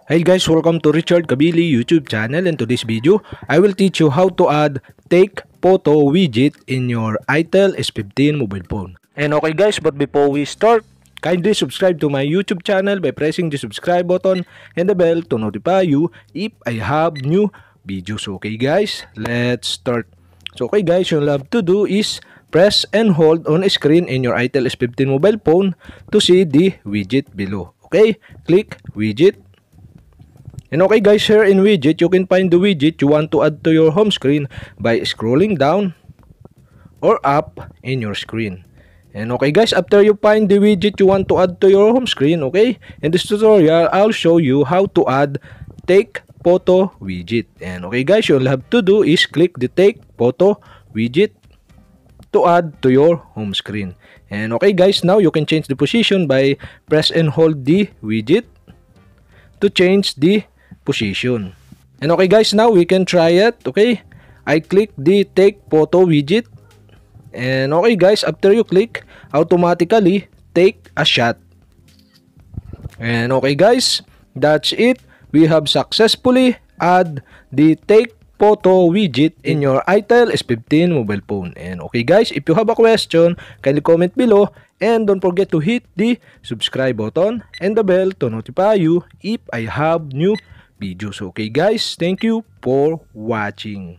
Hey guys, welcome to Richard Cabile YouTube channel. In today's video, I will teach you how to add Take Photo Widget in your itel S15 mobile phone. And okay guys, but before we start, kindly subscribe to my YouTube channel by pressing the subscribe button and the bell to notify you if I have new videos. Okay guys, let's start. So okay guys, all you have to do is press and hold on a screen in your itel S15 mobile phone to see the widget below. Okay, click widget. And okay guys, here in widget, you can find the widget you want to add to your home screen by scrolling down or up in your screen. And okay guys, after you find the widget you want to add to your home screen, okay, in this tutorial, I'll show you how to add Take Photo Widget. And okay guys, all you have to do is click the Take Photo Widget to add to your home screen. And okay guys, now you can change the position by press and hold the widget to change the position. And okay guys, now we can try it. Okay, I click the Take Photo Widget, and okay guys, after you click, automatically take a shot. And okay guys, that's it. We have successfully add the Take Photo Widget in your itel S15 mobile phone. And okay guys, if you have a question, kindly comment below, and don't forget to hit the subscribe button and the bell to notify you if I have new videos. Okay guys, thank you for watching.